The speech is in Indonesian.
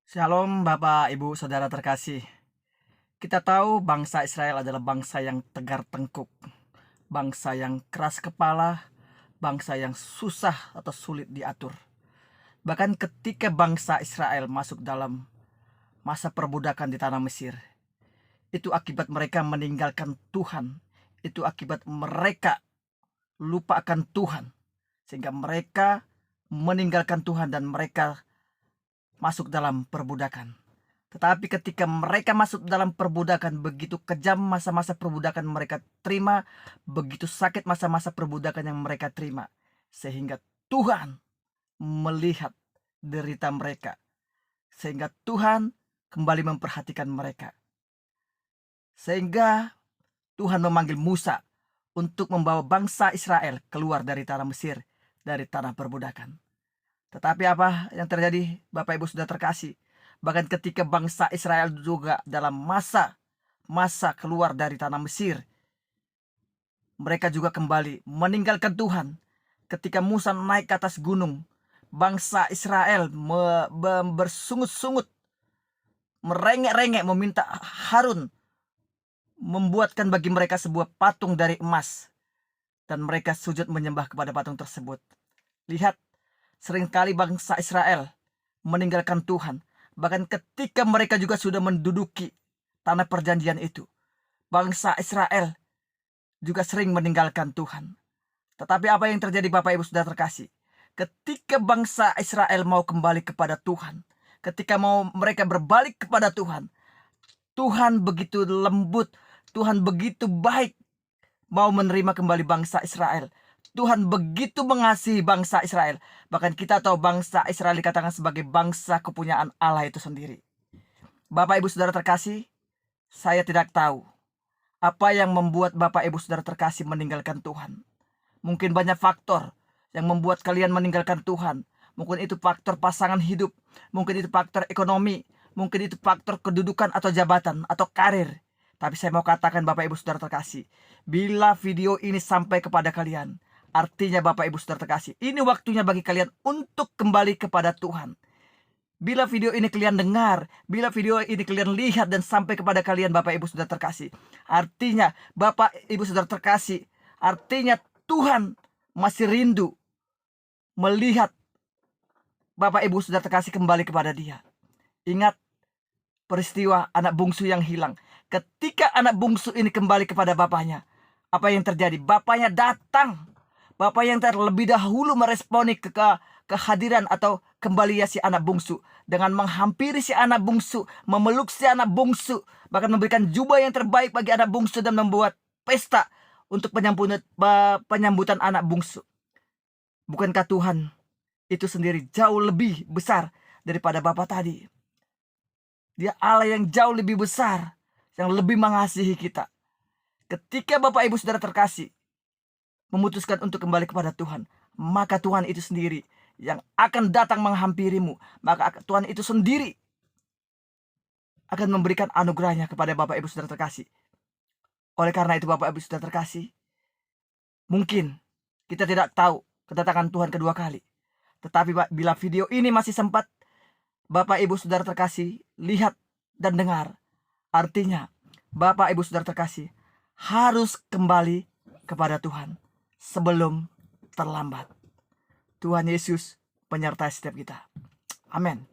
Shalom Bapak, Ibu, Saudara terkasih. Kita tahu bangsa Israel adalah bangsa yang tegar tengkuk, bangsa yang keras kepala, bangsa yang susah atau sulit diatur. Bahkan ketika bangsa Israel masuk dalam masa perbudakan di tanah Mesir, itu akibat mereka meninggalkan Tuhan, itu akibat mereka lupa akan Tuhan, sehingga mereka meninggalkan Tuhan dan mereka masuk dalam perbudakan. Tetapi ketika mereka masuk dalam perbudakan, begitu kejam masa-masa perbudakan mereka terima, begitu sakit masa-masa perbudakan yang mereka terima, sehingga Tuhan melihat derita mereka, sehingga Tuhan kembali memperhatikan mereka, sehingga Tuhan memanggil Musa untuk membawa bangsa Israel keluar dari tanah Mesir, dari tanah perbudakan. Tetapi apa yang terjadi, Bapak Ibu sudah terkasih? Bahkan ketika bangsa Israel juga dalam masa keluar dari tanah Mesir, mereka juga kembali meninggalkan Tuhan. Ketika Musa naik ke atas gunung, bangsa Israel bersungut-sungut, merengek-rengek meminta Harun membuatkan bagi mereka sebuah patung dari emas, dan mereka sujud menyembah kepada patung tersebut. Lihat, seringkali bangsa Israel meninggalkan Tuhan. Bahkan ketika mereka juga sudah menduduki tanah perjanjian itu, bangsa Israel juga sering meninggalkan Tuhan. Tetapi apa yang terjadi, Bapak Ibu sudah terkasih? Ketika bangsa Israel mau kembali kepada Tuhan, ketika mau mereka berbalik kepada Tuhan, Tuhan begitu lembut, Tuhan begitu baik mau menerima kembali bangsa Israel. Tuhan begitu mengasihi bangsa Israel. Bahkan kita tahu bangsa Israel dikatakan sebagai bangsa kepunyaan Allah itu sendiri. Bapak Ibu Saudara terkasih, saya tidak tahu apa yang membuat Bapak Ibu Saudara terkasih meninggalkan Tuhan. Mungkin banyak faktor yang membuat kalian meninggalkan Tuhan. Mungkin itu faktor pasangan hidup, mungkin itu faktor ekonomi, mungkin itu faktor kedudukan atau jabatan atau karir. Tapi saya mau katakan Bapak Ibu Saudara terkasih, bila video ini sampai kepada kalian, artinya Bapak Ibu Saudara terkasih, ini waktunya bagi kalian untuk kembali kepada Tuhan. Bila video ini kalian dengar, bila video ini kalian lihat dan sampai kepada kalian Bapak Ibu Saudara terkasih, artinya Bapak Ibu Saudara terkasih, artinya Tuhan masih rindu melihat Bapak Ibu Saudara terkasih kembali kepada Dia. Ingat peristiwa anak bungsu yang hilang. Ketika anak bungsu ini kembali kepada bapaknya, apa yang terjadi? Bapaknya datang. Bapak yang terlebih dahulu meresponi kehadiran atau kembali si anak bungsu, dengan menghampiri si anak bungsu, memeluk si anak bungsu, bahkan memberikan jubah yang terbaik bagi anak bungsu dan membuat pesta untuk penyambutan anak bungsu. Bukankah Tuhan itu sendiri jauh lebih besar daripada Bapa tadi? Dia Allah yang jauh lebih besar, yang lebih mengasihi kita. Ketika Bapak Ibu Saudara terkasih memutuskan untuk kembali kepada Tuhan, maka Tuhan itu sendiri yang akan datang menghampirimu. Maka Tuhan itu sendiri akan memberikan anugerahnya kepada Bapak Ibu Saudara terkasih. Oleh karena itu Bapak Ibu Saudara terkasih, mungkin kita tidak tahu kedatangan Tuhan kedua kali. Tetapi bila video ini masih sempat Bapak Ibu Saudara terkasih lihat dan dengar, artinya Bapak Ibu Saudara terkasih harus kembali kepada Tuhan sebelum terlambat. Tuhan Yesus menyertai setiap kita. Amin.